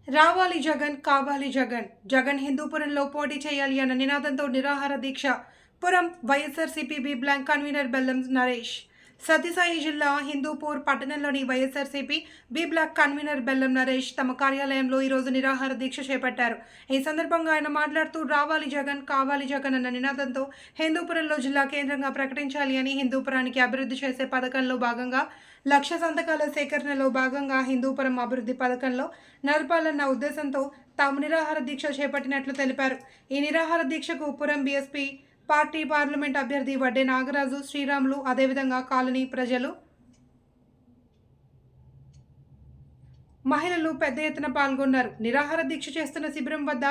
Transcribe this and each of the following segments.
రావాలి జగన్ కావాలి జగన్ జగన్ హిందూపురంలో పోటీ చేయాలి అన్న నినాదంతో నిరాహార దీక్ష పురం వైఎస్ఆర్సీపీ బి బ్లాంక్ కన్వీనర్ బెల్లం నరేష్ సత్యసాయి జిల్లా హిందూపూర్ పట్టణంలోని వైఎస్ఆర్సీపీ బి బ్లాక్ కన్వీనర్ బెల్లం నరేష్ తమ కార్యాలయంలో ఈరోజు నిరాహార దీక్ష చేపట్టారు. ఈ సందర్భంగా ఆయన మాట్లాడుతూ రావాలి జగన్ కావాలి జగన్ అన్న నినాదంతో హిందూపురంలో జిల్లా కేంద్రంగా ప్రకటించాలి అని, హిందూపురానికి అభివృద్ధి చేసే పథకంలో భాగంగా 1,00,000 సంతకాల సేకరణలో భాగంగా హిందూపురం అభివృద్ధి పథకంలో నడపాలన్న ఉద్దేశంతో తాము నిరాహార దీక్ష చేపట్టినట్లు తెలిపారు. ఈ నిరాహార దీక్షకు పురం బీఎస్పీ పార్టీ పార్లమెంట్ అభ్యర్థి వడ్డే నాగరాజు, శ్రీరాములు, అదేవిధంగా కాలనీ ప్రజలు, మహిళలు పెద్ద ఎత్తున పాల్గొన్నారు. నిరాహార దీక్ష చేస్తున్న శిబిరం వద్ద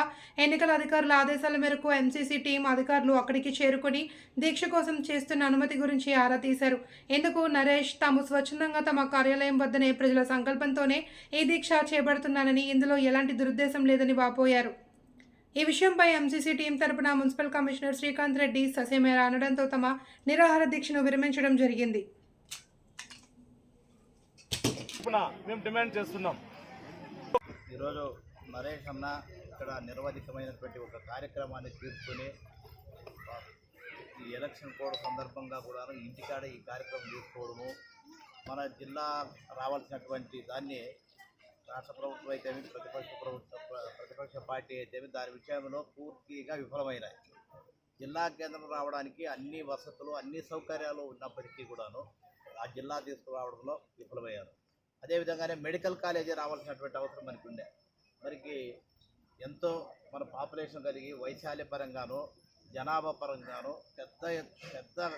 ఎన్నికల అధికారుల ఆదేశాల మేరకు ఎంసీసీ టీం అధికారులు అక్కడికి చేరుకుని దీక్ష కోసం చేస్తున్న అనుమతి గురించి ఆరా తీశారు. ఇందుకు నరేష్ తాము స్వచ్ఛందంగా తమ కార్యాలయం వద్దనే ప్రజల సంకల్పంతోనే ఈ దీక్ష చేపడుతున్నానని, ఇందులో ఎలాంటి దురుద్దేశం లేదని వాపోయారు. ఈ విషయంపై ఎంసీసీ టీం తరపున మున్సిపల్ కమిషనర్ శ్రీకాంత్ రెడ్డి ససేమేర అనడంతో తమ నిరాహార దీక్షను విరమించడం జరిగింది. మేము డిమాండ్ చేస్తున్నాం. ఈరోజు నరేష్ అన్న ఇక్కడ నిర్వధికమైనటువంటి ఒక కార్యక్రమాన్ని తీసుకుని ఈ ఎలక్షన్ కోడ్ సందర్భంగా కూడా ఇంటికాడ ఈ కార్యక్రమం తీసుకోవడము, మన జిల్లా రావాల్సినటువంటి దాన్ని రాష్ట్ర ప్రభుత్వం అయితేమి ప్రతిపక్ష పార్టీ అయితేమి దాని విషయంలో పూర్తిగా విఫలమైనాయి. జిల్లా కేంద్రం రావడానికి అన్ని వసతులు అన్ని సౌకర్యాలు ఉన్నప్పటికీ కూడాను ఆ జిల్లా తీసుకురావడంలో విఫలమయ్యారు. అదేవిధంగానే మెడికల్ కాలేజీ రావాల్సినటువంటి అవసరం మనకి ఉండే, మరికి ఎంతో మన పాపులేషన్ కలిగి వైశాల్య పరంగాను జనాభా పరంగాను పెద్ద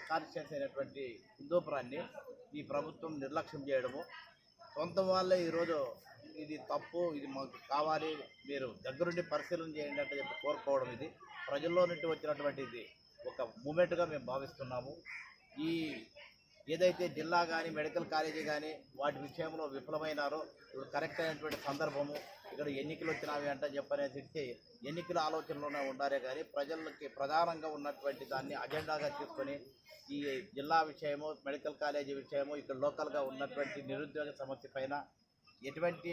కాన్స్టిట్యూన్సీ అయినటువంటి హిందూపురాన్ని ఈ ప్రభుత్వం నిర్లక్ష్యం చేయడము, సొంత వాళ్ళే ఈరోజు ఇది తప్పు, ఇది మాకు కావాలి, మీరు దగ్గరుండి పరిశీలన చేయండి అంటే చెప్పి కోరుకోవడం ఇది ప్రజల్లో నుండి వచ్చినటువంటి ఇది ఒక మూమెంట్గా మేము భావిస్తున్నాము. ఈ ఏదైతే జిల్లా కానీ మెడికల్ కాలేజీ కానీ వాటి విషయంలో విఫలమైనారో ఇప్పుడు కరెక్ట్ అయినటువంటి సందర్భము, ఇక్కడ ఎన్నికలు వచ్చినవి అంటే చెప్పనేసి ఎన్నికల ఆలోచనలోనే ఉండారే కానీ ప్రజలకి ప్రధానంగా ఉన్నటువంటి దాన్ని అజెండాగా తీసుకొని ఈ జిల్లా విషయము మెడికల్ కాలేజీ విషయము ఇక్కడ లోకల్గా ఉన్నటువంటి నిరుద్యోగ సమస్య పైన ఎటువంటి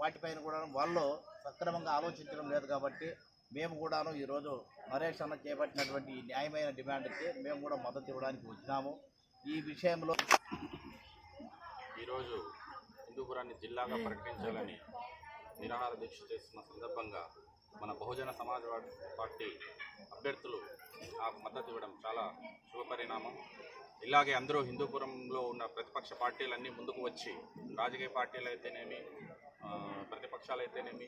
వాటిపైన కూడా వాళ్ళు సక్రమంగా ఆలోచించడం లేదు. కాబట్టి మేము కూడాను ఈరోజు నరేష్ అన్న చేపట్టినటువంటి ఈ న్యాయమైన డిమాండ్కి మేము కూడా మద్దతు ఇవ్వడానికి వచ్చినాము. ఈ విషయంలో ఈరోజు హిందూపురాన్ని జిల్లాగా ప్రకటించాలని నిరాహార దీక్ష చేస్తున్న సందర్భంగా మన బహుజన సమాజ్ పార్టీ అభ్యర్థులు నాకు మద్దతు ఇవ్వడం చాలా శుభపరిణామం. ఇలాగే అందరూ హిందూపురంలో ఉన్న ప్రతిపక్ష పార్టీలన్నీ ముందుకు వచ్చి, రాజకీయ పార్టీలు అయితేనేమి ప్రతిపక్షాలు అయితేనేమి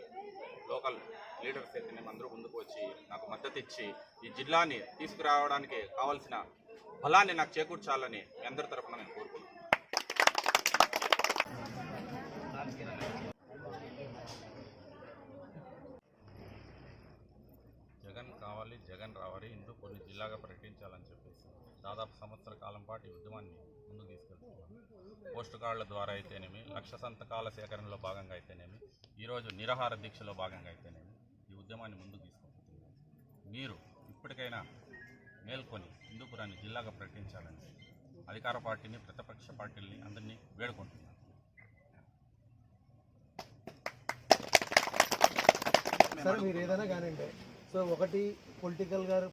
లోకల్ లీడర్స్ అయితేనేమి అందరూ ముందుకు వచ్చి నాకు మద్దతు ఇచ్చి ఈ జిల్లాని తీసుకురావడానికి కావాల్సిన బలాన్ని నాకు చేకూర్చాలని మీ అందరి తరఫున నేను కోరుకుంటున్నాను. జగన్ కావాలి జగన్ రావాలి హిందూపూర్ని జిల్లాగా ప్రకటించాలని చెప్పేసి దాదాపు సంవత్సర కాలం పాటు ఈ ఉద్యమాన్ని ముందుకు తీసుకెళ్తున్నాను. పోస్ట్ కార్డుల ద్వారా అయితేనేమి 1,00,000 సంతకాల సేకరణలో భాగంగా అయితేనేమి ఈరోజు నిరాహార దీక్షలో భాగంగా అయితేనేమి ఈ ఉద్యమాన్ని ముందుకు తీసుకుపోతున్నాను. మీరు ఇప్పటికైనా మేల్కొని హిందూపురాన్ని జిల్లాగా ప్రకటించాలని అధికార పార్టీని ప్రతిపక్ష పార్టీలని అందరినీ వేడుకుంటున్నాను. సార్ మీరు ఏదైనా కానివ్వండి, సో ఒకటి పొలిటికల్గా